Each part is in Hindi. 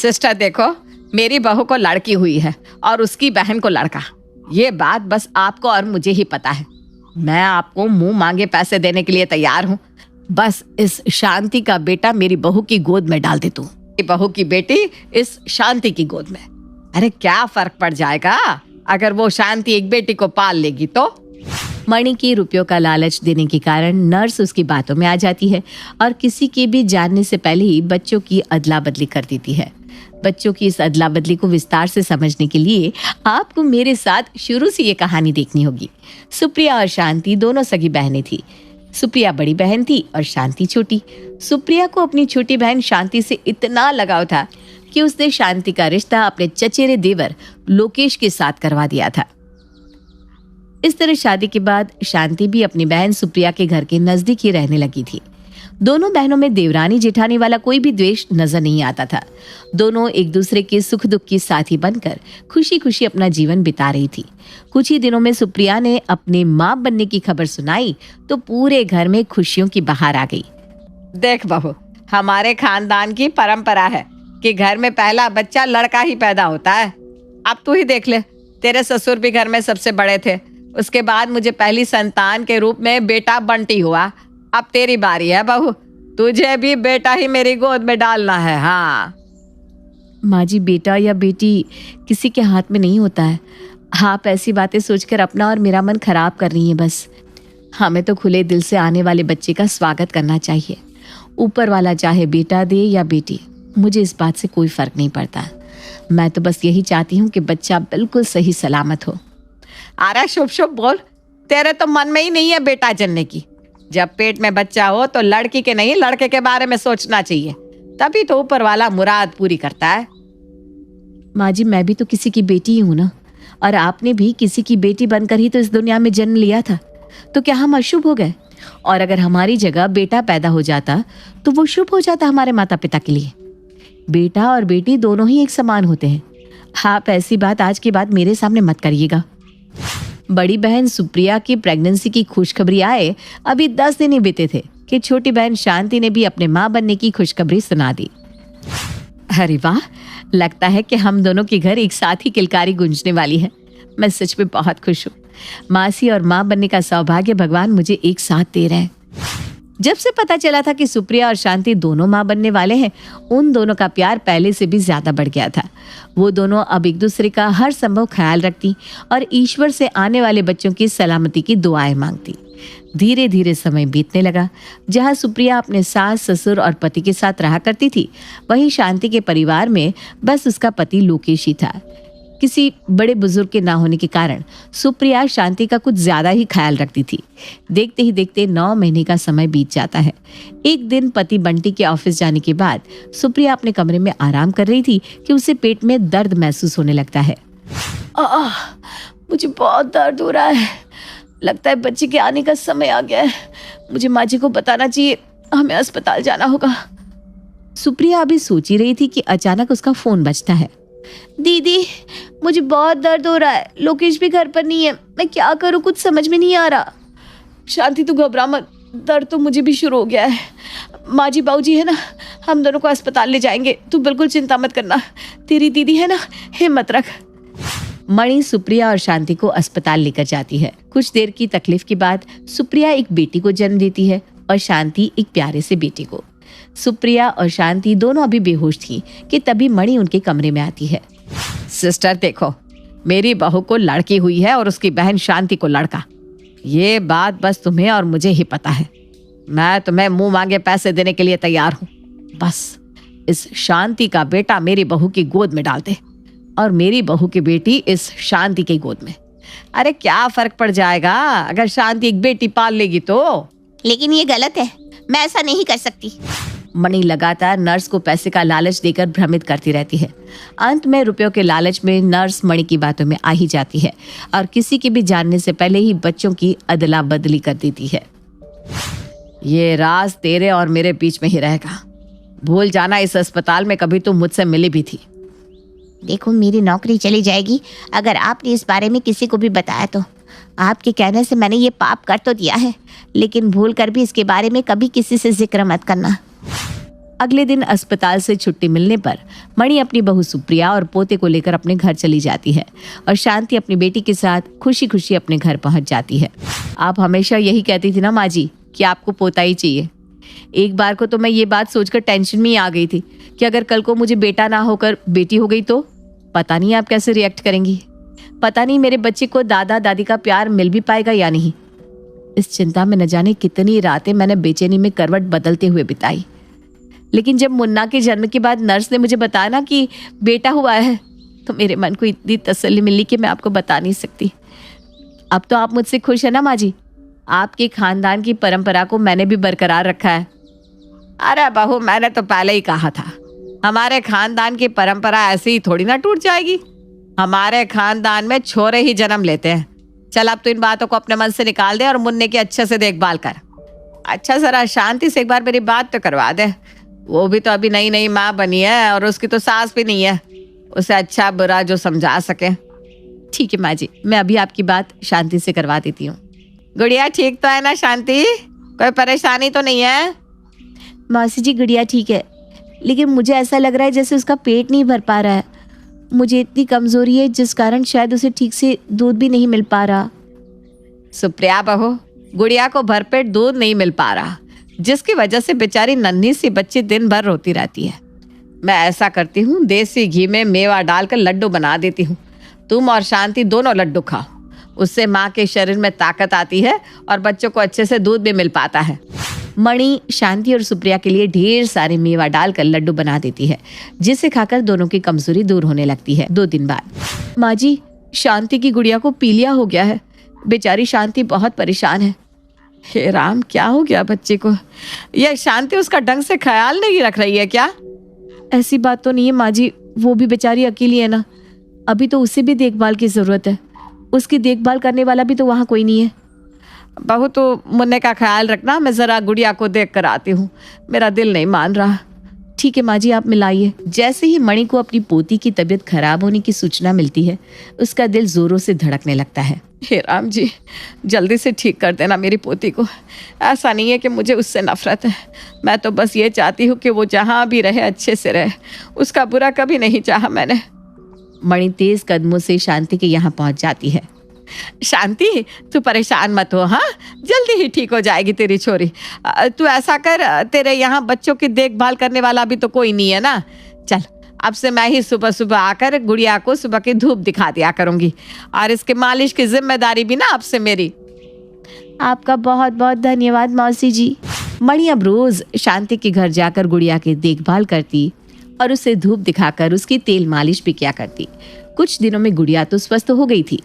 सिस्टर देखो, मेरी बहू को लड़की हुई है और उसकी बहन को लड़का। ये बात बस आपको और मुझे ही पता है। मैं आपको मुंह मांगे पैसे देने के लिए तैयार हूँ। बस इस शांति का बेटा मेरी बहू की गोद में डाल दे तू। बहू की बेटी इस शांति की गोद में। अरे क्या फर्क पड़ जाएगा अगर वो शांति एक बेटी को पाल लेगी तो। मणि की रुपयों का लालच देने के कारण नर्स उसकी बातों में आ जाती है और किसी के भी जानने से पहले ही बच्चों की अदला बदली कर देती है। बच्चों की इस अदला बदली को विस्तार से समझने के लिए आपको मेरे साथ शुरू से ये कहानी देखनी होगी। सुप्रिया और शांति दोनों सगी बहनें थी। सुप्रिया बड़ी बहन थी और शांति छोटी। सुप्रिया को अपनी छोटी बहन शांति से इतना लगाव था कि उसने शांति का रिश्ता अपने चचेरे देवर लोकेश के साथ करवा दिया था। इस तरह शादी के बाद शांति भी अपनी बहन सुप्रिया के घर के नजदीक ही रहने लगी थी। दोनों बहनों में देवरानी जेठानी वाला कोई भी द्वेष नजर नहीं आता था। दोनों एक दूसरे के सुख दुख की साथी बनकर खुशी खुशी अपना जीवन बिता रही थी। कुछ ही दिनों में सुप्रिया ने अपने मां बनने की खबर सुनाई तो पूरे घर में खुशियों की बहार आ गई। देख बहू, हमारे खानदान की परंपरा है कि घर में पहला बच्चा लड़का ही पैदा होता है। अब तू ही देख ले, तेरे ससुर भी घर में सबसे बड़े थे। उसके बाद मुझे पहली संतान के रूप में बेटा बंटी हुआ। अब तेरी बारी है बहू, तुझे भी बेटा ही मेरी गोद में डालना है। हाँ माँ जी, बेटा या बेटी किसी के हाथ में नहीं होता है। आप ऐसी बातें सोचकर अपना और मेरा मन खराब कर रही हैं। बस हमें तो खुले दिल से आने वाले बच्चे का स्वागत करना चाहिए। ऊपर वाला चाहे बेटा दे या बेटी, मुझे इस बात से कोई फर्क नहीं पड़ता। मैं तो बस यही चाहती हूँ कि बच्चा बिल्कुल सही सलामत हो। अरे शुभ शुभ बोल, तेरे तो मन में ही नहीं है बेटा जनने की। जब पेट में बच्चा हो तो लड़की के नहीं लड़के के बारे में सोचना चाहिए, तभी तो ऊपर वाला मुराद पूरी करता है। माँ जी, मैं भी तो किसी की बेटी ही हूँ ना, और आपने भी किसी की बेटी बनकर ही तो इस दुनिया में जन्म लिया था। तो क्या हम अशुभ हो गए? और अगर हमारी जगह बेटा पैदा हो जाता तो वो शुभ हो जाता हमारे माता पिता के लिए। बेटा और बेटी दोनों ही एक समान होते हैं। आप ऐसी बात आज के बाद मेरे सामने मत करिएगा। बड़ी बहन सुप्रिया की प्रेगनेंसी की खुशखबरी आए अभी 10 दिन ही बीते थे कि छोटी बहन शांति ने भी अपने मां बनने की खुशखबरी सुना दी। अरे वाह, लगता है कि हम दोनों के घर एक साथ ही किलकारी गूंजने वाली है। मैं सच में बहुत खुश हूँ। मासी और मां बनने का सौभाग्य भगवान मुझे एक साथ दे रहे हैं। जब से पता चला था कि सुप्रिया और शांति दोनों मां बनने वाले हैं, उन दोनों का प्यार पहले से भी ज्यादा बढ़ गया था। वो दोनों अब एक दूसरे का हर संभव ख्याल रखती और ईश्वर से आने वाले बच्चों की सलामती की दुआएं मांगती। धीरे धीरे समय बीतने लगा। जहां सुप्रिया अपने सास ससुर और पति के साथ रहा करती थी, वहीं शांति के परिवार में बस उसका पति लोकेश ही था। किसी बड़े बुजुर्ग के ना होने के कारण सुप्रिया शांति का कुछ ज्यादा ही ख्याल रखती थी। देखते ही देखते 9 महीने का समय बीत जाता है। एक दिन पति बंटी के ऑफिस जाने के बाद सुप्रिया अपने कमरे में आराम कर रही थी कि उसे पेट में दर्द महसूस होने लगता है। मुझे बहुत दर्द हो रहा है। लगता है बच्चे के आने का समय आ गया है। मुझे माँ जी को बताना चाहिए, हमें अस्पताल जाना होगा। सुप्रिया अभी सोच ही रही थी कि अचानक उसका फोन बजता है। दीदी, मुझे बहुत दर्द हो रहा है। लोकेश भी घर पर नहीं है। मैं क्या करूं, कुछ समझ में नहीं आ रहा। शांति तू घबरा मत, दर्द तो मुझे भी शुरू हो गया है। माँ जी बाबूजी है ना, हम दोनों को अस्पताल ले जाएंगे। तू बिल्कुल चिंता मत करना। तेरी दीदी है ना, हिम्मत रख। मणि सुप्रिया और शांति को अस्पताल लेकर जाती है। कुछ देर की तकलीफ के बाद सुप्रिया एक बेटी को जन्म देती है और शांति एक प्यारे से बेटे को। सुप्रिया और शांति दोनों अभी बेहोश थी कि तभी मणि उनके कमरे में आती है। सिस्टर देखो, मेरी बहू को लड़की हुई है और उसकी बहन शांति को लड़का। ये बात बस तुम्हें और मुझे ही पता है। मैं तुम्हें मुंह मांगे पैसे देने के लिए तैयार हूँ। बस इस शांति का बेटा मेरी बहू की गोद में डाल दे और मेरी बहू की बेटी इस शांति की गोद में। अरे क्या फर्क पड़ जाएगा अगर शांति एक बेटी पाल लेगी तो। लेकिन ये गलत है, मैं ऐसा नहीं कर सकती। मणि लगातार नर्स को पैसे का लालच देकर भ्रमित करती रहती है। अंत में रुपयों के लालच में नर्स मणि की बातों में आ ही जाती है और किसी के भी जानने से पहले ही बच्चों की अदला बदली कर देती है। ये राज तेरे और मेरे बीच में ही रहेगा। भूल जाना, इस अस्पताल में कभी तुम मुझसे मिली भी थी। देखो, मेरी नौकरी चली जाएगी अगर आपने इस बारे में किसी को भी बताया तो। आपके कहने से मैंने ये पाप कर तो दिया है, लेकिन भूल कर भी इसके बारे में कभी किसी से जिक्र मत करना। अगले दिन अस्पताल से छुट्टी मिलने पर मणि अपनी बहू सुप्रिया और पोते को लेकर अपने घर चली जाती है और शांति अपनी बेटी के साथ खुशी खुशी अपने घर पहुंच जाती है। आप हमेशा यही कहती थी ना माँ जी कि आपको पोता ही चाहिए। एक बार को तो मैं ये बात सोचकर टेंशन में ही आ गई थी कि अगर कल को मुझे बेटा ना होकर बेटी हो गई तो पता नहीं आप कैसे रिएक्ट करेंगी। पता नहीं मेरे बच्चे को दादा दादी का प्यार मिल भी पाएगा या नहीं। इस चिंता में न जाने कितनी रातें मैंने बेचैनी में करवट बदलते हुए बिताई। लेकिन जब मुन्ना के जन्म के बाद नर्स ने मुझे बताया ना कि बेटा हुआ है तो मेरे मन को इतनी तसल्ली मिली कि मैं आपको बता नहीं सकती। अब तो आप मुझसे खुश है ना माँ जी? आपके खानदान की परंपरा को मैंने भी बरकरार रखा है। अरे बहू, मैंने तो पहले ही कहा था हमारे खानदान की परंपरा ऐसे ही थोड़ी ना टूट जाएगी। हमारे खानदान में छोरे ही जन्म लेते हैं। चल अब तो इन बातों को अपने मन से निकाल दे और मुन्ने की अच्छे से देखभाल कर। अच्छा जरा शांति से एक बार मेरी बात तो करवा दे। वो भी तो अभी नई नई माँ बनी है और उसकी तो सास भी नहीं है। उसे अच्छा बुरा जो समझा सके। ठीक है माँ जी, मैं अभी आपकी बात शांति से करवा देती हूँ। गुड़िया ठीक तो है ना शांति? कोई परेशानी तो नहीं है? मौसी जी गुड़िया ठीक है, लेकिन मुझे ऐसा लग रहा है जैसे उसका पेट नहीं भर पा रहा है। मुझे इतनी कमजोरी है जिस कारण शायद उसे ठीक से दूध भी नहीं मिल पा रहा। सुप्रिया बहू, गुड़िया को भरपेट दूध नहीं मिल पा रहा, जिसकी वजह से बेचारी नन्ही सी बच्ची दिन भर रोती रहती है। मैं ऐसा करती हूँ, देसी घी में मेवा डालकर लड्डू बना देती हूँ। तुम और शांति दोनों लड्डू खाओ। उससे माँ के शरीर में ताकत आती है और बच्चों को अच्छे से दूध भी मिल पाता है। मणि शांति और सुप्रिया के लिए ढेर सारे मेवा डालकर लड्डू बना देती है, जिसे खाकर दोनों की कमजोरी दूर होने लगती है। 2 दिन बाद माँ जी, शांति की गुड़िया को पीलिया हो गया है। बेचारी शांति बहुत परेशान है। हे राम, क्या हो गया बच्चे को? यह शांति उसका ढंग से ख्याल नहीं रख रही है क्या? ऐसी बात तो नहीं है माँ जी, वो भी बेचारी अकेली है ना। अभी तो उसे भी देखभाल की जरूरत है। उसकी देखभाल करने वाला भी तो वहाँ कोई नहीं है। बहू तो मुन्ने का ख्याल रखना, मैं जरा गुड़िया को देख कर आती हूँ। मेरा दिल नहीं मान रहा। ठीक है माँ जी, आप मिलाइए। जैसे ही मणि को अपनी पोती की तबीयत खराब होने की सूचना मिलती है, उसका दिल जोरों से धड़कने लगता है। हे राम जी, जल्दी से ठीक कर देना मेरी पोती को। ऐसा नहीं है कि मुझे उससे नफरत है। मैं तो बस ये चाहती हूँ कि वो जहाँ भी रहे अच्छे से रहे। उसका बुरा कभी नहीं चाहा मैंने। मणि तेज कदमों से शांति के यहाँ पहुँच जाती है। शांति, तू परेशान मत हो। हाँ, जल्दी ही ठीक हो जाएगी तेरी छोरी। तू ऐसा कर, तेरे यहाँ बच्चों की देखभाल करने वाला भी तो कोई नहीं है ना। चल, अब से मैं ही सुबह सुबह आकर गुड़िया को सुबह की धूप दिखा दिया करूंगी और इसके मालिश की जिम्मेदारी भी ना अब से मेरी। आपका बहुत बहुत धन्यवाद मौसी जी। मणि अब रोज शांति के घर जाकर गुड़िया की देखभाल करती और उसे धूप दिखाकर उसकी तेल मालिश भी किया करती। कुछ दिनों में गुड़िया तो स्वस्थ हो गई थी,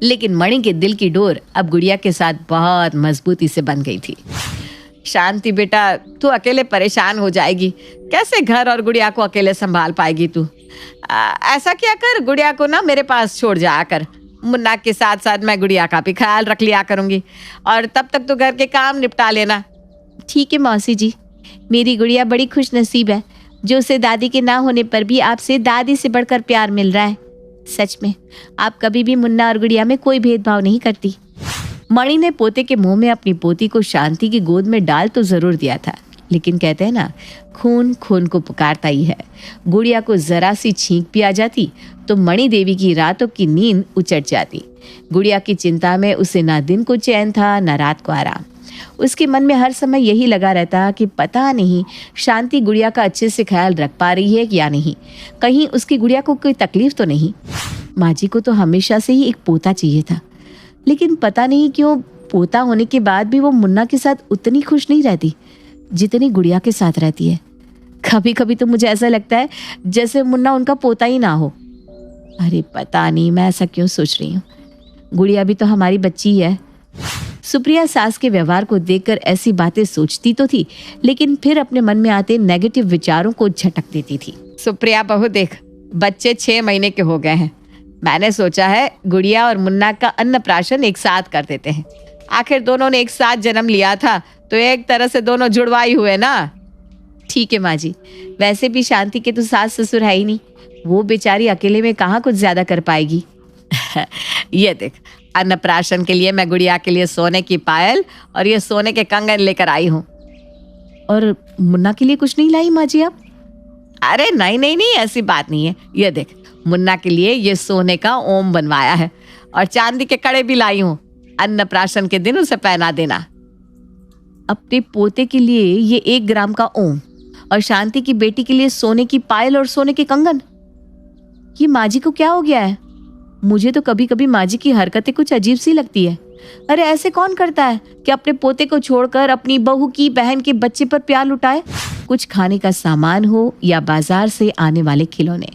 लेकिन मणि के दिल की डोर अब गुड़िया के साथ बहुत मजबूती से बंध गई थी। शांति बेटा, तू अकेले परेशान हो जाएगी। कैसे घर और गुड़िया को अकेले संभाल पाएगी तू? ऐसा क्या कर, गुड़िया को ना मेरे पास छोड़ जाया कर। मुन्ना के साथ साथ मैं गुड़िया का भी ख्याल रख लिया करूंगी और तब तक तो घर के काम निपटा लेना। ठीक है मौसी जी, मेरी गुड़िया बड़ी खुश नसीब है जो उसे दादी के ना होने पर भी आपसे दादी से बढ़कर प्यार मिल रहा है। सच में आप कभी भी मुन्ना और गुड़िया में कोई भेदभाव नहीं करती। मणि ने पोते के मुंह में अपनी पोती को शांति की गोद में डाल तो जरूर दिया था, लेकिन कहते हैं ना, खून खून को पुकारता ही है। गुड़िया को जरा सी छींक भी आ जाती तो मणि देवी की रातों की नींद उचट जाती। गुड़िया की चिंता में उसे ना दिन को चैन था ना रात को आराम। उसके मन में हर समय यही लगा रहता कि पता नहीं शांति गुड़िया का अच्छे से ख्याल रख पा रही है या नहीं, कहीं उसकी गुड़िया को कोई तकलीफ तो नहीं। माँ जी को तो हमेशा से ही एक पोता चाहिए था, लेकिन पता नहीं क्यों पोता होने के बाद भी वो मुन्ना के साथ उतनी खुश नहीं रहती जितनी गुड़िया के साथ रहती है। कभी कभी तो मुझे ऐसा लगता है जैसे मुन्ना उनका पोता ही ना हो। अरे पता नहीं मैं ऐसा क्यों सोच रही हूँ। गुड़िया भी तो हमारी बच्ची ही है। सुप्रिया सास के व्यवहार को देखकर ऐसी बातें सोचती तो थी, लेकिन फिर अपने मन में आते नेगेटिव विचारों को झटक देती थी। सुप्रिया बहू देख, बच्चे 6 महीने के हो गए हैं। मैंने सोचा है गुड़िया और मुन्ना का अन्नप्राशन एक साथ कर देते हैं। आखिर दोनों ने एक साथ जन्म लिया था तो एक तरह से दोनों जुड़वाई हुए ना। ठीक है माँ जी, वैसे भी शांति के तो सास ससुर है ही नहीं, वो बेचारी अकेले में कहाँ कुछ ज्यादा कर पाएगी। ये देख, अन्नप्राशन के लिए मैं गुड़िया के लिए सोने की पायल और ये सोने के कंगन लेकर आई हूँ। और मुन्ना के लिए कुछ नहीं लाई माँ जी आप? अरे नहीं नहीं नहीं, ऐसी बात नहीं है। ये देख, मुन्ना के लिए ये सोने का ओम बनवाया है और चांदी के कड़े भी लाई हूँ। अन्नप्राशन के दिन उसे पहना देना। अपने पोते के लिए ये 1 ग्राम का ओम और शांति की बेटी के लिए सोने की पायल और सोने के कंगन। ये माँ जी को क्या हो गया है? मुझे तो कभी कभी माँ जी की हरकतें कुछ अजीब सी लगती है। अरे ऐसे कौन करता है कि अपने पोते को छोड़कर अपनी बहू की बहन के बच्चे पर प्यार लुटाए? कुछ खाने का सामान हो या बाजार से आने वाले खिलौने,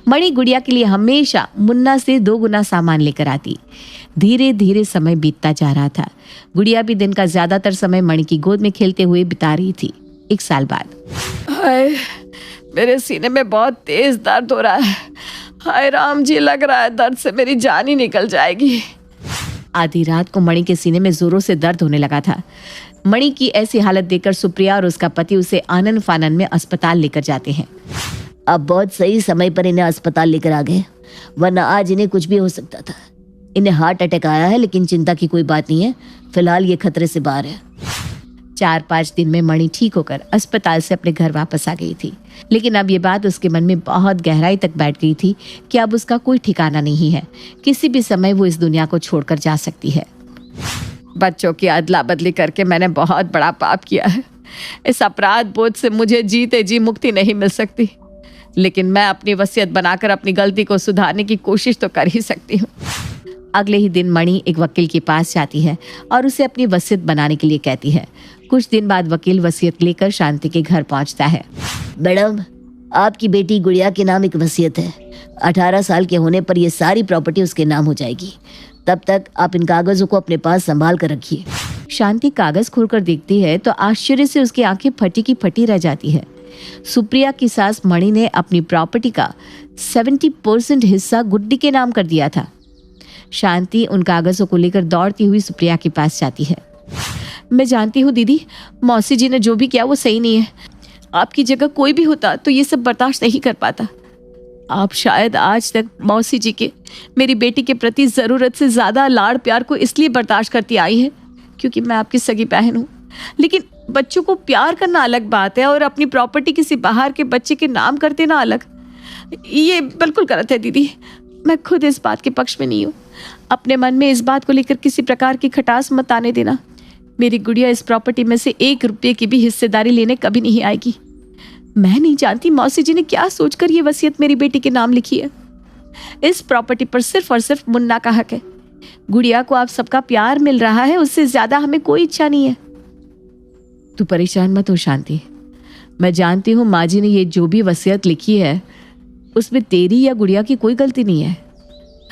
मणि गुड़िया के लिए हमेशा मुन्ना से 2 गुना सामान लेकर आती। धीरे धीरे समय बीतता जा रहा था। गुड़िया भी दिन का ज्यादातर समय मणि की गोद में खेलते हुए बिता रही थी। 1 साल बाद, हाय, मेरे सीने में बहुत तेज दर्द हो रहा है। हाय राम जी, लग रहा है दर्द से मेरी जान ही निकल जाएगी। आधी रात को मणि के सीने में जोरों से दर्द होने लगा था। मणि की ऐसी हालत देखकर सुप्रिया और उसका पति उसे आनन फानन में अस्पताल लेकर जाते हैं। अब बहुत सही समय पर इन्हें अस्पताल लेकर आ गए, वरना आज इन्हें कुछ भी हो सकता था। इन्हें हार्ट अटैक आया है, लेकिन चिंता की कोई बात नहीं है। फिलहाल ये खतरे से बाहर है। 4-5 दिन में मणि ठीक होकर अस्पताल से अपने घर वापस आ गई थी, लेकिन अब ये बात उसके मन में बहुत गहराई तक बैठ गई थी कि अब उसका कोई ठिकाना नहीं है। किसी भी समय वो इस दुनिया को छोड़कर जा सकती है। बच्चों की अदला बदली करके मैंने बहुत बड़ा पाप किया है। इस अपराध बोझ से मुझे जीते जी मुक्ति नहीं मिल सकती, लेकिन मैं अपनी वसीयत बनाकर अपनी गलती को सुधारने की कोशिश तो कर ही सकती हूँ। अगले ही दिन मणि एक वकील के पास जाती है और उसे अपनी वसीयत बनाने के लिए कहती है। कुछ दिन बाद वकील वसीयत लेकर शांति के घर पहुंचता है। मैडम, आपकी बेटी गुड़िया के नाम एक वसीयत है। 18 साल के होने पर यह सारी प्रॉपर्टी उसके नाम हो जाएगी। तब तक आप इन कागजों को अपने पास संभाल कर रखिए। शांति कागज खोलकर देखती है तो आश्चर्य से उसकी आंखें फटी की फटी रह जाती है। सुप्रिया की सास मणि ने अपनी प्रॉपर्टी का 70% हिस्सा गुड्डी के नाम कर दिया था। शांति उन कागजों को लेकर दौड़ती हुई सुप्रिया के पास जाती है। मैं जानती हूँ दीदी, मौसी जी ने जो भी किया वो सही नहीं है। आपकी जगह कोई भी होता तो ये सब बर्दाश्त नहीं कर पाता। आप शायद आज तक मौसी जी के मेरी बेटी के प्रति ज़रूरत से ज़्यादा लाड़ प्यार को इसलिए बर्दाश्त करती आई है क्योंकि मैं आपकी सगी बहन हूँ। लेकिन बच्चों को प्यार करना अलग बात है और अपनी प्रॉपर्टी किसी बाहर के बच्चे के नाम कर देना अलग। ये बिल्कुल गलत है दीदी। मैं खुद इस बात के पक्ष में नहीं हूँ। अपने मन में इस बात को लेकर किसी प्रकार की खटास मत आने देना। मेरी गुड़िया इस प्रॉपर्टी में से 1 रुपये की भी हिस्सेदारी लेने कभी नहीं आएगी। मैं नहीं जानती मौसी जी ने क्या सोचकर ये वसीयत मेरी बेटी के नाम लिखी है। इस प्रॉपर्टी पर सिर्फ और सिर्फ मुन्ना का हक है। गुड़िया को आप सबका प्यार मिल रहा है, उससे ज्यादा हमें कोई इच्छा नहीं है। तू परेशान मत हो शांति। मैं जानती हूँ माँ जी ने ये जो भी वसीयत लिखी है उसमें तेरी या गुड़िया की कोई गलती नहीं है।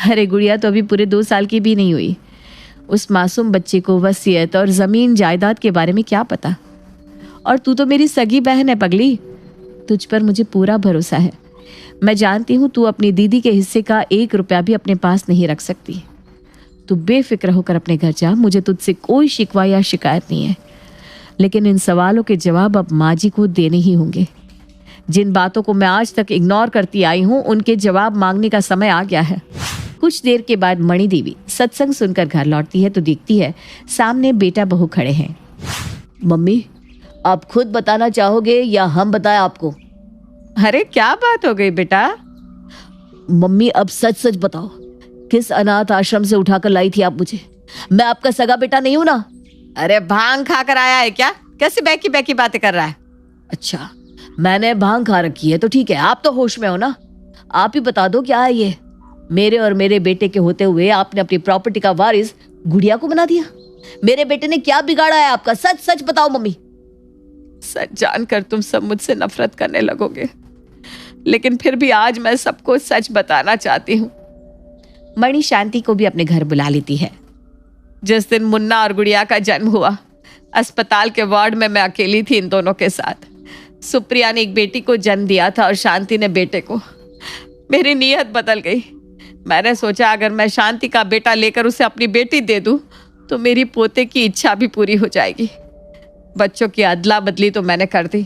अरे गुड़िया तो अभी पूरे 2 साल की भी नहीं हुई। उस मासूम बच्चे को वसीयत और जमीन जायदाद के बारे में क्या पता। और तू तो मेरी सगी बहन है पगली। तुझ पर मुझे पूरा भरोसा है। मैं जानती हूँ तू अपनी दीदी के हिस्से का 1 रुपया भी अपने पास नहीं रख सकती। तू बेफिक्र होकर अपने घर जा। मुझे तुझसे कोई शिकवा या शिकायत नहीं है, लेकिन इन सवालों के जवाब अब माँ जी को देने ही होंगे। जिन बातों को मैं आज तक इग्नोर करती आई हूँ उनके जवाब मांगने का समय आ गया है। कुछ देर के बाद मणि देवी सत्संग सुनकर घर लौटती है तो देखती है सामने बेटा बहू खड़े हैं। मम्मी, आप खुद बताना चाहोगे या हम बताएं आपको? अरे क्या बात हो गई बेटा? मम्मी, अब सच सच बताओ, किस अनाथ आश्रम से उठाकर लाई थी आप मुझे? मैं आपका सगा बेटा नहीं हूं ना? अरे भांग खा कर आया है क्या? कैसी बैकी बैकी बातें कर रहा है? अच्छा, मैंने भांग खा रखी है तो ठीक है, आप तो होश में हो ना। आप ही बता दो क्या है ये। मेरे और मेरे बेटे के होते हुए आपने अपनी प्रॉपर्टी का वारिस गुड़िया को बना दिया। मेरे बेटे ने क्या बिगाड़ा है आपका? सच सच बताओ मम्मी। सच जानकर तुम सब मुझसे नफरत करने लगोगे, लेकिन फिर भी आज मैं सबको सच बताना चाहती हूँ। मणि शांति को भी अपने घर बुला लेती है। जिस दिन मुन्ना और गुड़िया का जन्म हुआ, अस्पताल के वार्ड में मैं अकेली थी इन दोनों के साथ। सुप्रिया ने एक बेटी को जन्म दिया था और शांति ने बेटे को। मेरी नीयत बदल गई। मैंने सोचा अगर मैं शांति का बेटा लेकर उसे अपनी बेटी दे दूं तो मेरी पोते की इच्छा भी पूरी हो जाएगी। बच्चों की अदला बदली तो मैंने कर दी,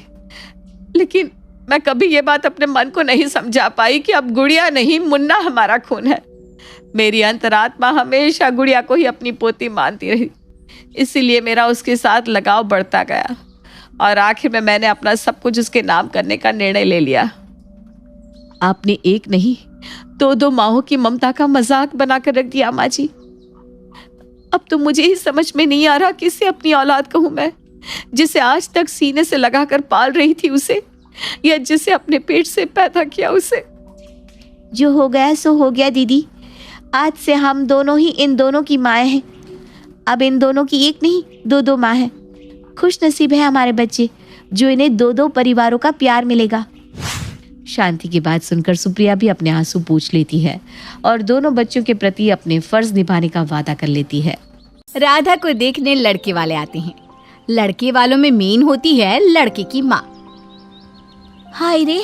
लेकिन मैं कभी ये बात अपने मन को नहीं समझा पाई कि अब गुड़िया नहीं, मुन्ना हमारा खून है। मेरी अंतरात्मा हमेशा गुड़िया को ही अपनी पोती मानती रही, इसीलिए मेरा उसके साथ लगाव बढ़ता गया और आखिर में मैंने अपना सब कुछ उसके नाम करने का निर्णय ले लिया। आपने एक नहीं दो माओं की ममता का मजाक बनाकर रख दिया माँ जी। अब तो मुझे ही समझ में नहीं आ रहा किसे अपनी औलाद कहूं मैं, जिसे आज तक सीने से लगाकर पाल रही थी उसे, या जिसे अपने पेट से पैदा किया उसे। जो हो गया सो हो गया दीदी। आज से हम दोनों ही इन दोनों की माएँ हैं। अब इन दोनों की एक नहीं दो माँ हैं। खुश नसीब है हमारे बच्चे जो इन्हें दो परिवारों का प्यार मिलेगा। शांति की बात सुनकर सुप्रिया भी अपने आंसू पोंछ लेती है और दोनों बच्चों के प्रति अपने फर्ज निभाने का वादा कर लेती है। राधा को देखने लड़के वाले आते हैं। लड़के वालों में मेन होती है लड़के की माँ। हाय रे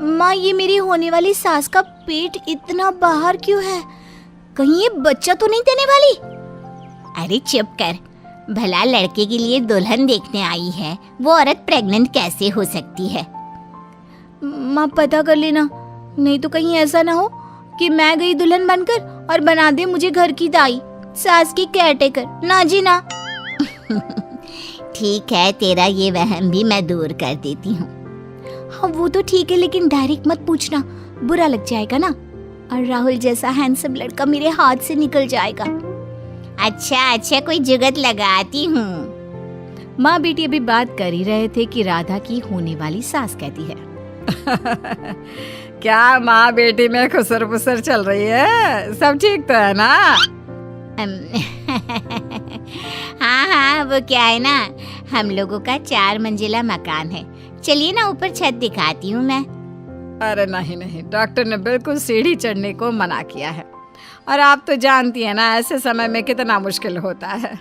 माँ, ये मेरी होने वाली सास का पेट इतना बाहर क्यों है? कहीं ये बच्चा तो नहीं देने वाली? अरे चुप कर, भला लड़के के लिए दुल्हन देखने आई है, वो औरत प्रेग्नेंट कैसे हो सकती है? माँ पता कर लेना, नहीं तो कहीं ऐसा ना हो कि मैं गई दुल्हन बनकर और बना दे मुझे घर की दाई, सास की केयरटेकर। ना जी ना। ठीक है, तेरा ये वहम भी मैं दूर कर देती हूँ। हाँ वो तो ठीक है, लेकिन डायरेक्ट मत पूछना, बुरा लग जाएगा ना, और राहुल जैसा हैंडसम लड़का मेरे हाथ से निकल जाएगा। अच्छा कोई जुगत लगाती हूँ। माँ बेटी अभी बात कर ही रहे थे कि राधा की होने वाली सास कहती है, क्या माँ बेटी में खुसर फुसर चल रही है? सब ठीक तो है ना? हाँ वो क्या है ना, हम लोगों का 4 मंजिला मकान है। चलिए ना ऊपर छत दिखाती हूँ मैं। अरे नहीं, डॉक्टर ने बिल्कुल सीढ़ी चढ़ने को मना किया है। और आप तो जानती हैं ना ऐसे समय में कितना मुश्किल होता है।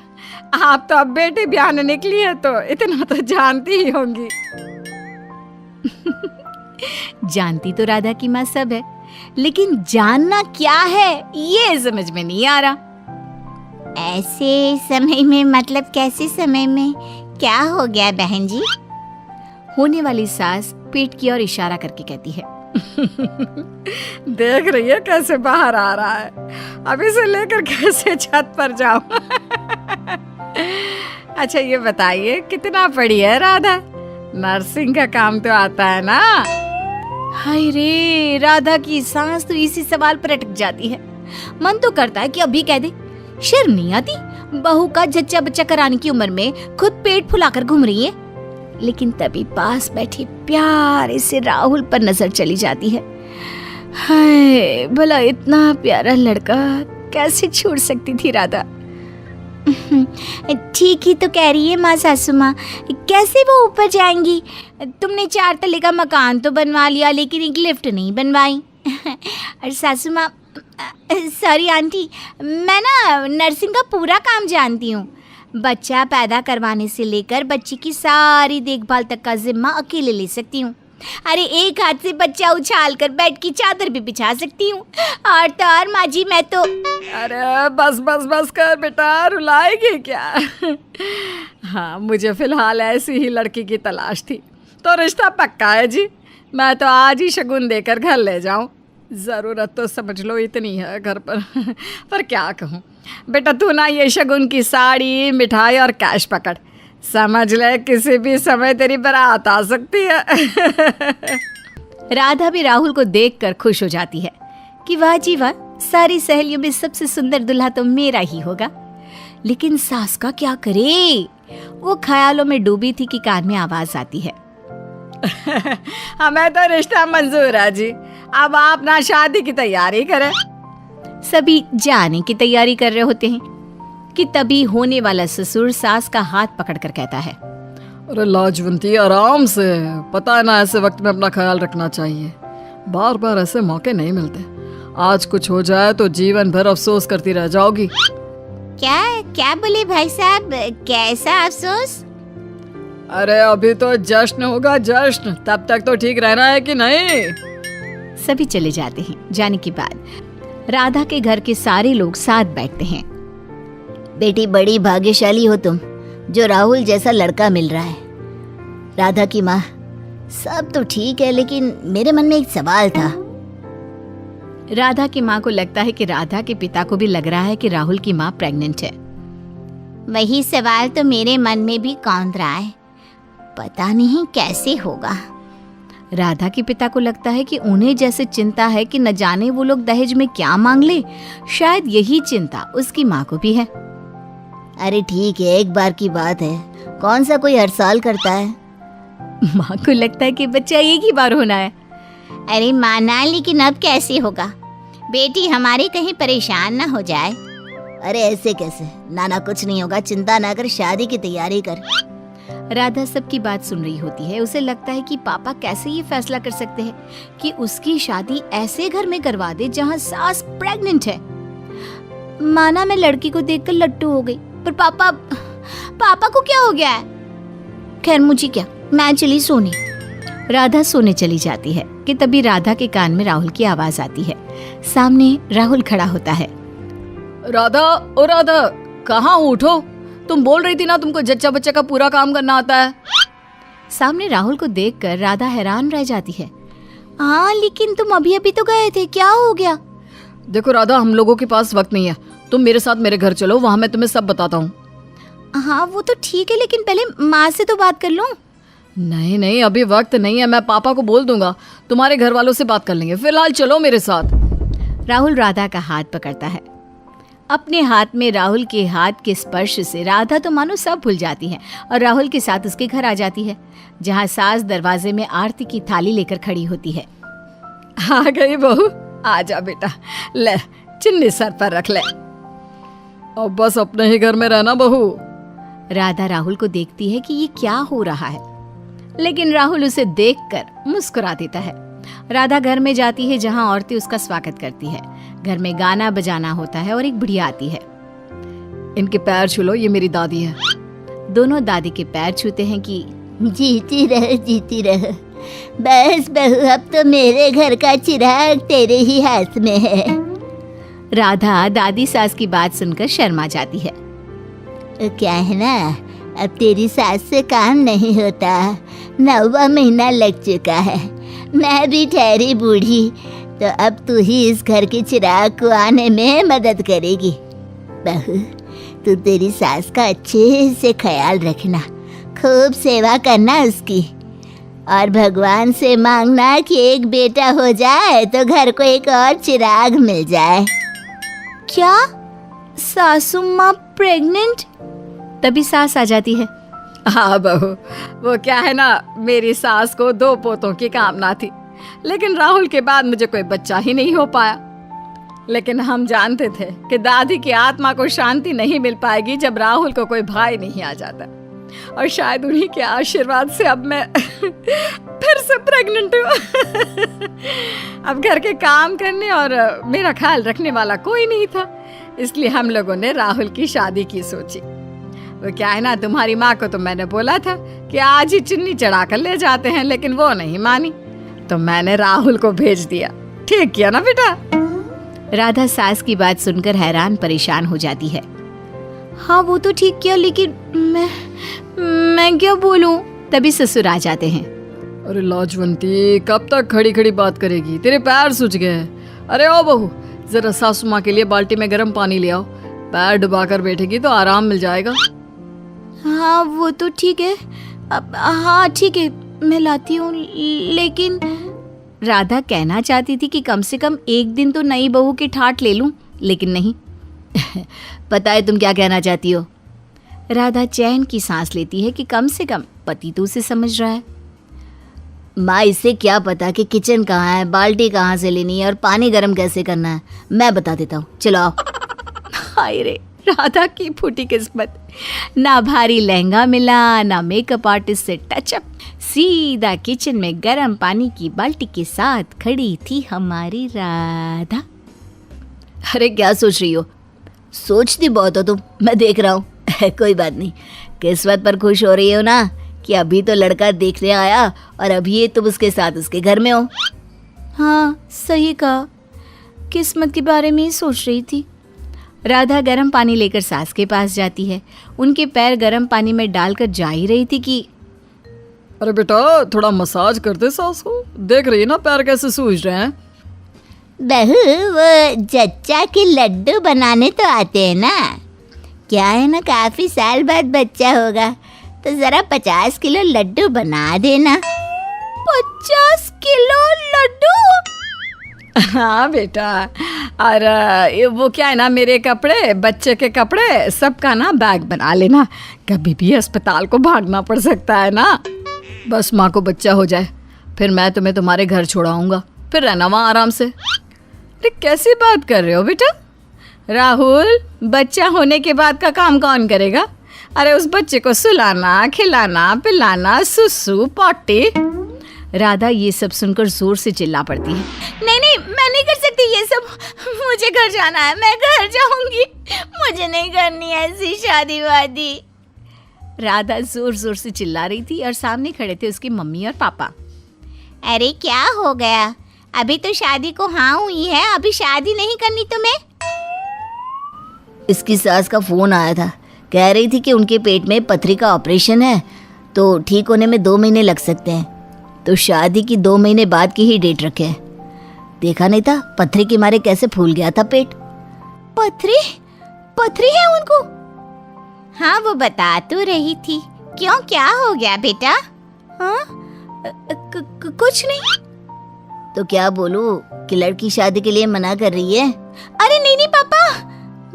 आप तो अब बेटी ब्याहने निकली है तो इतना तो जानती ही होंगी। जानती तो राधा की माँ सब है, लेकिन जानना क्या है ये समझ में नहीं आ रहा। ऐसे समय में मतलब कैसे समय में? क्या हो गया बहन जी? होने वाली सास पेट की ओर इशारा करके कहती है, देख रही है कैसे बाहर आ रहा है, अब इसे लेकर कैसे छत पर जाऊं? अच्छा ये बताइए कितना पढ़ी है राधा? नर्सिंग का काम तो आता है ना? हाय रे, राधा की सांस तो इसी सवाल पर अटक जाती है। मन तो करता है कि अभी कह दे, शर्म नहीं आती? बहू का जच्चा बच्चा कराने की उम्र में खुद पेट फुलाकर घूम रही है। लेकिन तभी पास बैठे प्यारे से राहुल पर नजर चली जाती है। हाय, भला इतना प्यारा लड़का कैसे छोड़ सकती थी राधा? ठीक ही तो कह रही है माँ सासू माँ, कैसे वो ऊपर जाएंगी? तुमने 4 तले का मकान तो बनवा लिया, लेकिन एक लिफ्ट नहीं बनवाई। और सासू माँ, सॉरी आंटी, मैं ना नर्सिंग का पूरा काम जानती हूँ। बच्चा पैदा करवाने से लेकर बच्ची की सारी देखभाल तक का जिम्मा अकेले ले सकती हूँ। अरे एक हाथ से बच्चा उछाल कर बेड की चादर भी बिछा सकती हूँ। और तो और माँ जी मैं तो... अरे बस कर बेटा, रुलाएगी क्या? हाँ मुझे फिलहाल ऐसी ही लड़की की तलाश थी, तो रिश्ता पक्का है जी। मैं तो आज ही शगुन देकर घर ले जाऊं। ज़रूरत तो समझ लो इतनी है घर पर क्या कहूँ बेटा, तू ना ये शगुन की साड़ी, मिठाई और कैश पकड़, समझ ले किसी भी समय तेरी बारात आ सकती है। राधा भी राहुल को देखकर खुश हो जाती है कि वाह जी वाह, सारी सहेलियों में सबसे सुंदर दूल्हा तो मेरा ही होगा। लेकिन सास का क्या करे? वो ख्यालों में डूबी थी कि कान में आवाज आती है, हमें तो रिश्ता मंजूर है जी, अब आप ना शादी की तैयारी करें। सभी जाने की तैयारी कर रहे होते हैं कि तभी होने वाला ससुर सास का हाथ पकड़कर कहता है, अरे लाजवंती आराम से, पता है ना ऐसे वक्त में अपना ख्याल रखना चाहिए, बार बार ऐसे मौके नहीं मिलते। आज कुछ हो जाए तो जीवन भर अफसोस करती रह जाओगी। क्या बोले भाई साहब, कैसा अफसोस? अरे अभी तो जश्न होगा जश्न, तब तक तो ठीक रहना है कि नहीं? सभी चले जाते हैं। जाने के बाद राधा के घर के सारे लोग साथ बैठते हैं। बेटी बड़ी भाग्यशाली हो तुम, जो राहुल जैसा लड़का मिल रहा है। राधा की माँ, सब तो ठीक है, लेकिन मेरे मन में एक सवाल था। राधा की माँ को लगता है कि राधा के पिता को भी लग रहा है कि राहुल की माँ प्रेग्नेंट है। वही सवाल तो मेरे मन में भी कौंध रहा है। पता नहीं कैसे होगा। राधा के पिता को लगता है कि उन्हें जैसे चिंता है कि न जाने वो लोग दहेज में क्या मांग ले, शायद यही चिंता उसकी माँ को भी है। अरे ठीक है, एक बार की बात है, कौन सा कोई हर साल करता है। माँ को लगता है कि बच्चा एक ही बार होना है। अरे माना, लेकिन अब कैसे होगा? बेटी हमारी कहीं परेशान ना हो जाए। अरे ऐसे कैसे, नाना कुछ नहीं होगा, चिंता ना कर, शादी की तैयारी कर। राधा सबकी बात सुन रही होती है। उसे लगता है कि पापा कैसे ये फैसला कर सकते हैं कि उसकी शादी ऐसे घर में करवा दे जहाँ सास प्रेग्नेंट है। माना मैं लड़की को देखकर लट्टू हो गई, पर पापा को क्या हो गया है? खैर मुझे क्या, मैं चली सोने। राधा सोने चली जाती है कि तभी राधा के कान में राहुल की आवाज आती है। सामने राहुल खड़ा होता है। राधा, ओ राधा, कहाँ हो? उठो, तुम बोल रही थी ना तुमको जच्चा बच्चा का पूरा काम करना आता है। सामने राहुल को देखकर राधा हैरान रह जाती है। हाँ, लेकिन तुम अभी तो गए थे, क्या हो गया? देखो राधा, हम लोगों के पास वक्त नहीं है, तुम मेरे साथ मेरे घर चलो, वहाँ मैं तुम्हें सब बताता हूँ। हाँ वो तो ठीक है, लेकिन पहले माँ से तो बात कर लूं। नहीं नहीं, अभी वक्त नहीं है, मैं पापा को बोल दूंगा, तुम्हारे घर वालों से बात कर लेंगे, फिलहाल चलो मेरे साथ। राहुल राधा का हाथ पकड़ता है। अपने हाथ में राहुल के हाथ के स्पर्श से राधा तो मानो सब भूल जाती है और राहुल के साथ उसके घर आ जाती है, जहाँ सास दरवाजे में आरती की थाली लेकर खड़ी होती है। आ गई बहू, आजा बेटा, ले चुन्नी सर पर रख ले, अब बस अपने ही घर में रहना बहू। राधा राहुल को देखती है कि ये क्या हो रहा है, लेकिन राहुल उसे देखकर मुस्कुरा देता है। राधा घर में जाती है जहाँ औरतें उसका स्वागत करती है। घर में गाना बजाना होता है और एक बुढ़िया आती है। इनके पैर छू लो, ये मेरी दादी है। दोनों दादी के पैर छूते हैं कि जीती रह, बस बहू, अब तो मेरे घर का चिराग तेरे ही हाथ में है। राधा दादी सास की बात सुनकर शर्मा जाती है। क्या है ना, अब तेरी सास से काम नहीं होता, 9वां महीना लग चुका है, मैं भी ठहरी बूढ़ी, तो अब तू ही इस घर के चिराग को आने में मदद करेगी। बहू, तू तेरी सास का अच्छे से ख्याल रखना, खूब सेवा करना उसकी, और भगवान से मांगना कि एक बेटा हो जाए तो घर को एक और चिराग मिल जाए। क्या? सासू माँ प्रेग्नेंट? तभी सास आ जाती है। हाँ बहू, वो क्या है ना, मेरी सास को 2 पोतों की कामना थी, लेकिन राहुल के बाद मुझे कोई बच्चा ही नहीं हो पाया। लेकिन हम जानते थे कि दादी की आत्मा को शांति नहीं मिल पाएगी जब राहुल को कोई भाई नहीं आ जाता, और शायद उन्हीं के आशीर्वाद से अब मैं फिर से प्रेग्नेंट हूँ। अब घर के काम करने और मेरा ख्याल रखने वाला कोई नहीं था, इसलिए हम लोगों ने राहुल की शादी की सोची। वो क्या है ना, तुम्हारी माँ को तो मैंने बोला था कि आज ही चुन्नी चढ़ा कर ले जाते हैं, लेकिन वो नहीं मानी, तो मैंने राहुल को भेज दिया। ठीक किया ना बेटा? राधा सास की बात सुनकर हैरान परेशान हो जाती है। हाँ वो तो ठीक किया, लेकिन मैं क्या बोलूं? तभी ससुर आ जाते हैं। अरे लाजवंती, कब तक खड़ी खड़ी बात करेगी, तेरे पैर सूज गए। अरे ओ बहू, जरा सासू माँ के लिए बाल्टी में गर्म पानी ले आओ, पैर डुबा कर बैठेगी तो आराम मिल जाएगा। हाँ वो तो ठीक है, हाँ ठीक है, मैं लाती हूँ। लेकिन राधा कहना चाहती थी कि कम से कम एक दिन तो नई बहू की ठाट ले लूं, लेकिन नहीं। पता है तुम क्या कहना चाहती हो? राधा चैन की सांस लेती है कि कम से कम पति तो उसे समझ रहा है। माँ, इससे क्या पता कि किचन कहाँ है, बाल्टी कहाँ से लेनी है और पानी गर्म कैसे करना है, मैं बता देता हूँ, चलो आओ। हाय रे, राधा की फूटी किस्मत, ना भारी लहंगा मिला, ना मेकअप आर्टिस्ट से टचअप, सीधा किचन में गर्म पानी की बाल्टी के साथ खड़ी थी हमारी राधा। अरे क्या सोच रही हो? सोचती बहुत हो तुम, मैं देख रहा हूँ। कोई बात नहीं, किस्मत पर खुश हो रही हो ना कि अभी तो लड़का देखने आया और अभी तुम उसके साथ उसके घर में हो। हाँ सही कहा, किस्मत के बारे में ही सोच रही थी। राधा गर्म पानी लेकर सास के पास जाती है। उनके पैर गर्म पानी में डालकर जा ही रही थी कि अरे बेटा, थोड़ा मसाज कर दे सास को, देख रही है ना पैर कैसे सूज रहे हैं। बहू, वो जच्चा के लड्डू बनाने तो आते हैं ना? क्या है ना, काफी साल बाद बच्चा होगा तो जरा 50 किलो लड्डू बना देना। 50 किलो लड्डू? हाँ बेटा, और वो क्या है ना, मेरे कपड़े, बच्चे के कपड़े, सबका ना बैग बना लेना। कभी भी अस्पताल को भागना पड़ सकता है ना। बस माँ को बच्चा हो जाए, फिर मैं तुम्हें तुम्हारे घर छोड़ाऊंगा, फिर रहना वहाँ आराम से। अरे कैसी बात कर रहे हो बेटा? राहुल, बच्चा होने के बाद का काम कौन करेगा? अरे उस बच्चे को सुलाना, खिलाना, पिलाना, सुसु, पॉटी। राधा ये सब सुनकर जोर से चिल्ला पड़ती है। नहीं नहीं, मैं नहीं कर सकती ये सब, मुझे घर जाना है, मैं घर जाऊंगी, मुझे नहीं करनी ऐसी शादी वादी। राधा जोर जोर से चिल्ला रही थी और सामने खड़े थे उसकी मम्मी और पापा। अरे क्या हो गया? अभी तो शादी को हाँ हुई है, अभी शादी नहीं करनी तुम्हें? इसकी सास का फोन आया था, कह रही थी कि उनके पेट में पथरी का ऑपरेशन है, तो ठीक होने में 2 महीने लग सकते हैं, तो शादी की 2 महीने बाद की ही डेट रखे। देखा नहीं था पथरी के मारे कैसे फूल गया था पेट। पथरी? पथरी है उनको? हाँ, वो बता तो रही थी। क्यों, क्या हो गया बेटा? हाँ, कुछ नहीं। तो क्या बोलूं कि लड़की शादी के लिए मना कर रही है? अरे नहीं नहीं पापा,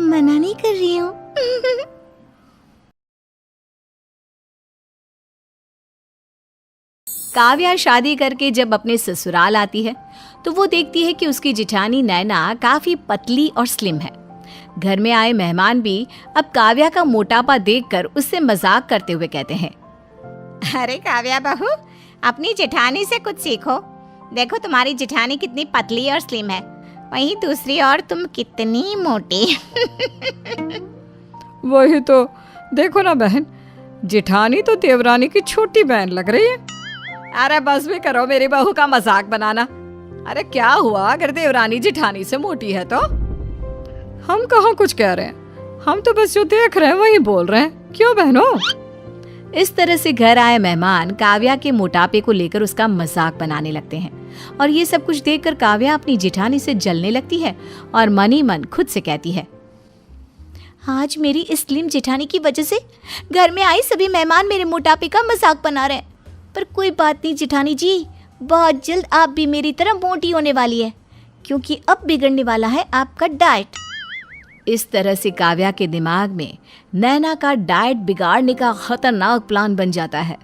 मना नहीं कर रही हूँ। काव्या शादी करके जब अपने ससुराल आती है तो वो देखती है कि उसकी जिठानी नैना काफी पतली और स्लिम है। घर में आए मेहमान भी अब काव्या का मोटापा देखकर उससे मजाक करते हुए कहते हैं, अरे काव्या बहू, अपनी जेठानी से कुछ सीखो। देखो तुम्हारी जेठानी कितनी पतली और स्लिम है, वहीं दूसरी और तुम कितनी मोटी। वही तो, देखो ना बहन, जेठानी तो देवरानी की छोटी बहन लग रही है। अरे बस भी करो मेरी बहू का मजाक बनाना। अरे क्या हुआ अगर देवरानी जेठानी से मोटी है तो? हम कहाँ कुछ कह रहे हैं, हम तो बस जो देख रहे हैं वही बोल रहे हैं। क्यों बहनों? इस तरह से घर आए मेहमान काव्या के मोटापे को लेकर उसका मजाक बनाने लगते हैं और ये सब कुछ देखकर काव्या अपनी जेठानी से जलने लगती है और मन ही मन खुद से कहती है, आज मेरी इस स्लिम जेठानी की वजह से घर में आई सभी मेहमान मेरे मोटापे का मजाक बना रहे हैं। पर कोई बात नहीं जेठानी जी, बहुत जल्द आप भी मेरी तरह मोटी होने वाली है, क्योंकि अब बिगड़ने वाला है आपका डाइट। इस तरह से काव्या के दिमाग में नैना का डाइट बिगाड़ने का खतरनाक प्लान बन जाता है।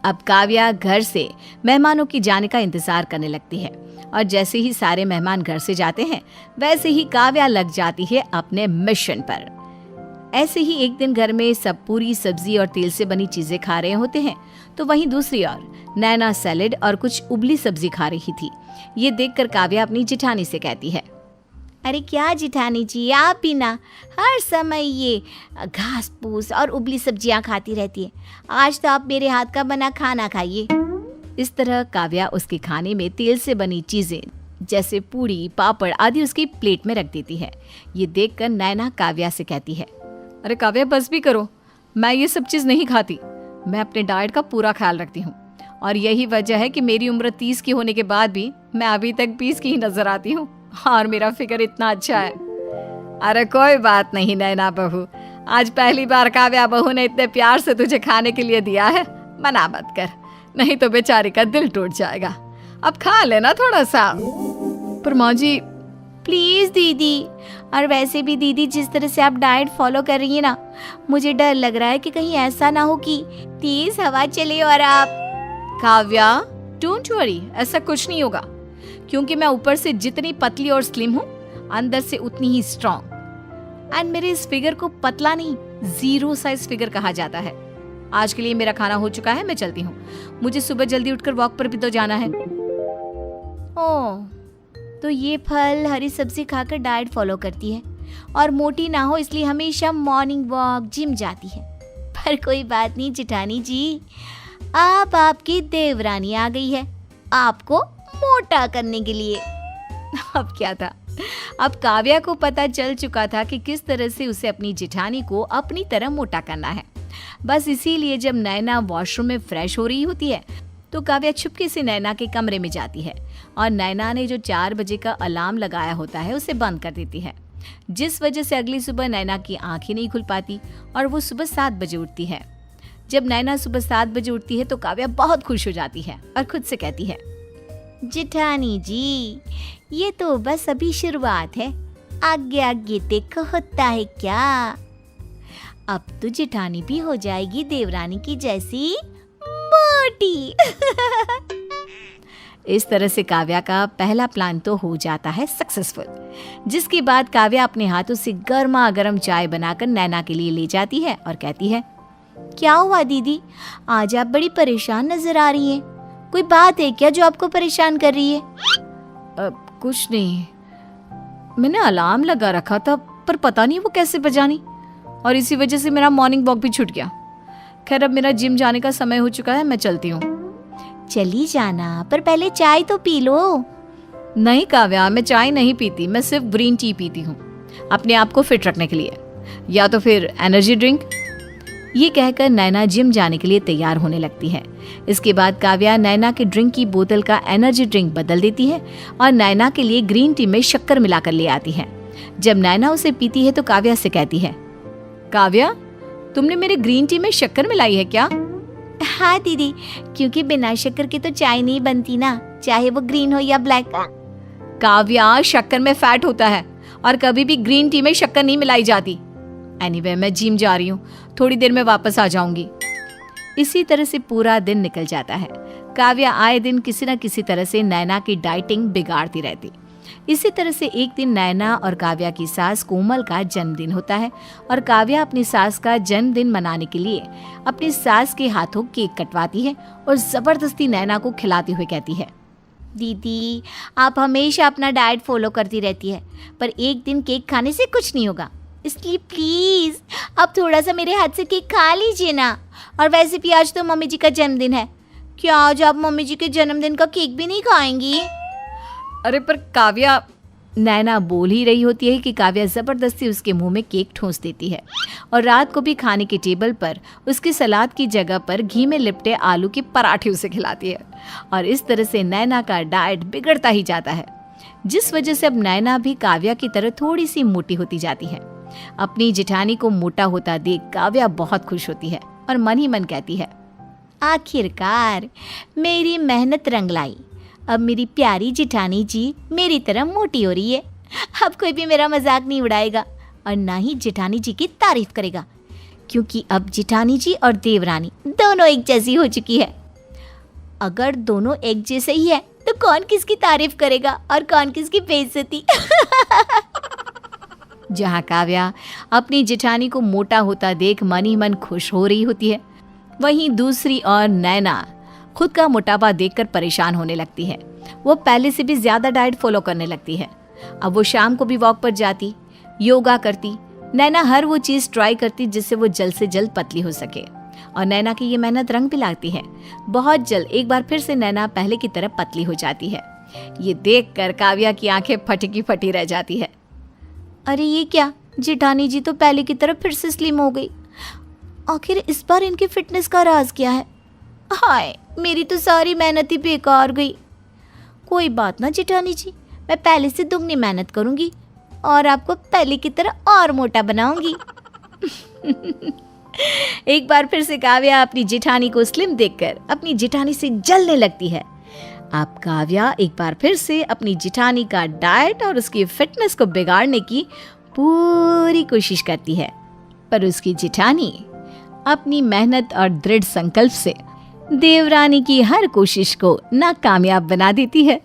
अब काव्या घर से मेहमानों की जाने का इंतजार करने लगती है और जैसे ही सारे मेहमान घर से जाते हैं वैसे ही काव्या लग जाती है अपने मिशन पर। ऐसे ही एक दिन घर में सब पूरी सब्जी और तेल से बनी चीजें खा रहे होते हैं तो वहीं दूसरी ओर नैना सैलेड और कुछ उबली सब्जी खा रही थी। ये देखकर काव्या अपनी जेठानी से कहती है, अरे क्या जेठानी जी, आप ही ना हर समय ये घास फूस और उबली सब्जियां खाती रहती है, आज तो आप मेरे हाथ का बना खाना खाइए। इस तरह काव्या उसके खाने में तेल से बनी चीजें जैसे पूड़ी, पापड़ आदि उसकी प्लेट में रख देती है। ये देखकर नैना काव्या से कहती है, अरे काव्या बस भी करो, मैं ये सब चीज नहीं खाती। मैं अपने डाइट का पूरा ख्याल रखती हूँ और यही वजह है कि मेरी उम्र 30 की होने के बाद भी मैं अभी तक 20 की ही नजर आती हूँ और मेरा फिगर इतना अच्छा है। अरे कोई बात नहीं नैना बहू, आज पहली बार काव्या बहू ने इतने प्यार से तुझे खाने के लिए दिया है, मना मत कर, नहीं तो बेचारी का दिल टूट जाएगा। अब खा लेना थोड़ा सा। पर माँ जी प्लीज दीदी, और वैसे भी दीदी जिस तरह से आप डाइट फॉलो कर रही है ना, मुझे डर लग रहा है कि कहीं ऐसा ना हो कि तेज हवा चले और आप। काव्या डोंट वरी, ऐसा कुछ नहीं होगा, क्योंकि मैं ऊपर से जितनी पतली और स्लिम हूँ अंदर से उतनी ही स्ट्रॉन्ग। एंड मेरे इस फिगर को पतला नहीं, 0 साइज फिगर कहा जाता है। आज के लिए मेरा खाना हो चुका है, मैं चलती हूँ, मुझे सुबह जल्दी उठकर वॉक पर भी तो जाना है। ओह, तो ये फल हरी सब्जी खाकर डाइट फॉलो करती है और मोटी ना हो इसलिए हमेशा मॉर्निंग वॉक, जिम जाती है। पर कोई बात नहीं जेठानी जी, अब आपकी देवरानी आ गई है आपको मोटा करने के लिए। अब क्या था, अब काव्या को पता चल चुका था कि किस तरह से उसे अपनी जेठानी को अपनी तरह मोटा करना है। बस इसीलिए जब नैना वॉशरूम में फ्रेश हो रही होती है तो काव्या छुपके से नैना के कमरे में जाती है और नैना ने जो 4 बजे का अलार्म लगाया होता है उसे बंद कर देती है, जिस वजह से अगली सुबह नैना की आंखें नहीं खुल पाती और वो सुबह 7 बजे उठती है। जब नैना सुबह 7 बजे उठती है तो काव्या बहुत खुश हो जाती है और खुद से कहती है, जेठानी जी, ये तो बस अभी शुरुआत है, आगे आगे देखो होता है क्या। अब तो जेठानी भी हो जाएगी देवरानी की जैसी मोटी। इस तरह से काव्या का पहला प्लान तो हो जाता है सक्सेसफुल, जिसके बाद काव्या अपने हाथों से गर्मा गर्म चाय बनाकर नैना के लिए ले जाती है और कहती है, क्या हुआ दीदी, आज आप बड़ी परेशान नजर आ रही हैं। कोई बात है क्या जो आपको परेशान कर रही है? कुछ नहीं, मैंने अलार्म लगा रखा था पर पता नहीं वो कैसे बजानी, और इसी वजह से मेरा मॉर्निंग वॉक भी छूट गया। खैर अब मेरा जिम जाने का समय हो चुका है, मैं चलती हूँ। चली जाना, पर पहले चाय तो पी लो। नहीं काव्या, मैं चाय नहीं पीती, मैं सिर्फ ग्रीन टी पीती हूँ अपने आप को फिट रखने के लिए, या तो फिर एनर्जी ड्रिंक। ये कहकर नैना जिम जाने के लिए तैयार होने लगती है। इसके बाद काव्या नैना के ड्रिंक की बोतल का एनर्जी ड्रिंक बदल देती है और नैना के लिए ग्रीन टी में शक्कर मिलाकर ले आती है। जब नैना उसे पीती है तो काव्या से कहती है, काव्या, तुमने मेरे ग्रीन टी में शक्कर मिलाई है क्या? हाँ दीदी, क्योंकि बिना शक्कर के तो चाय नहीं बनती ना, चाहे वो ग्रीन हो या ब्लैक। काव्या, शक्कर में फैट होता है और कभी भी ग्रीन टी में शक्कर नहीं मिलाई जाती। एनीवे, मैं जिम जा रही हूँ, थोड़ी देर में वापस आ जाऊंगी। इसी तरह से पूरा दिन निकल जाता है। काव्या आए दिन किसी न किसी तरह से नैना की डाइटिंग बिगाड़ती रहती। इसी तरह से एक दिन नैना और काव्या की सास कोमल का जन्मदिन होता है और काव्या अपनी सास का जन्मदिन मनाने के लिए अपनी सास के हाथों केक कटवाती है और जबरदस्ती नैना को खिलाते हुए कहती है, दीदी, आप हमेशा अपना डाइट फॉलो करती रहती है, पर एक दिन केक खाने से कुछ नहीं होगा, इसलिए प्लीज आप थोड़ा सा मेरे हाथ से केक खा लीजिए ना। और वैसे भी आज तो मम्मी जी का जन्मदिन है, क्या आज आप मम्मी जी के जन्मदिन का केक भी नहीं खाएंगी? अरे पर काव्या, नैना बोल ही रही होती है कि काव्या जबरदस्ती उसके मुंह में केक ठूंस देती है और रात को भी खाने के टेबल पर उसकी सलाद की जगह पर घी में लिपटे आलू के पराठे उसे खिलाती है। और इस तरह से नैना का डाइट बिगड़ता ही जाता है, जिस वजह से अब नैना भी काव्या की तरह थोड़ी सी मोटी होती जाती है। अपनी जेठानी को मोटा होता देख काव्या बहुत खुश होती है और मन ही मन कहती है, आखिरकार मेरी मेहनत रंग लाई, अब मेरी प्यारी जेठानी जी मेरी तरह मोटी हो रही है। अब कोई भी मेरा मजाक नहीं उड़ाएगा और ना ही जेठानी जी की तारीफ करेगा, क्योंकि अब जेठानी जी और देवरानी दोनों एक जैसी हो चुकी है। अगर दोनों एक जैसे ही है तो कौन किसकी तारीफ करेगा और कौन किसकी बेइज्जती। जहाँ काव्या अपनी जेठानी को मोटा होता देख मन ही मन खुश हो रही होती है, वहीं दूसरी ओर नैना खुद का मोटापा देखकर परेशान होने लगती है। वो पहले से भी ज्यादा डाइट फॉलो करने लगती है। अब वो शाम को भी वॉक पर जाती, योगा करती। नैना हर वो चीज़ ट्राई करती जिससे वो जल्द से जल्द पतली हो सके, और नैना की ये मेहनत रंग भी लाती है। बहुत जल्द एक बार फिर से नैना पहले की तरह पतली हो जाती है। ये देखकर काव्या की आंखें फटी की फटी रह जाती है। अरे ये क्या, जेठानी जी तो पहले की तरह फिर से स्लिम हो गई। आखिर इस बार इनकी फिटनेस का राज क्या है? हाय, मेरी तो सारी मेहनत ही बेकार गई। कोई बात ना जेठानी जी, मैं पहले से दुगनी मेहनत करूंगी और आपको पहले की तरह और मोटा बनाऊंगी। एक बार फिर से काव्या अपनी जेठानी को स्लिम देखकर अपनी जेठानी से जलने लगती है। अब काव्या एक बार फिर से अपनी जेठानी का डाइट और उसकी फिटनेस को बिगाड़ने की पूरी कोशिश करती है, पर उसकी जेठानी अपनी मेहनत और दृढ़ संकल्प से देवरानी की हर कोशिश को नाकामयाब बना देती है।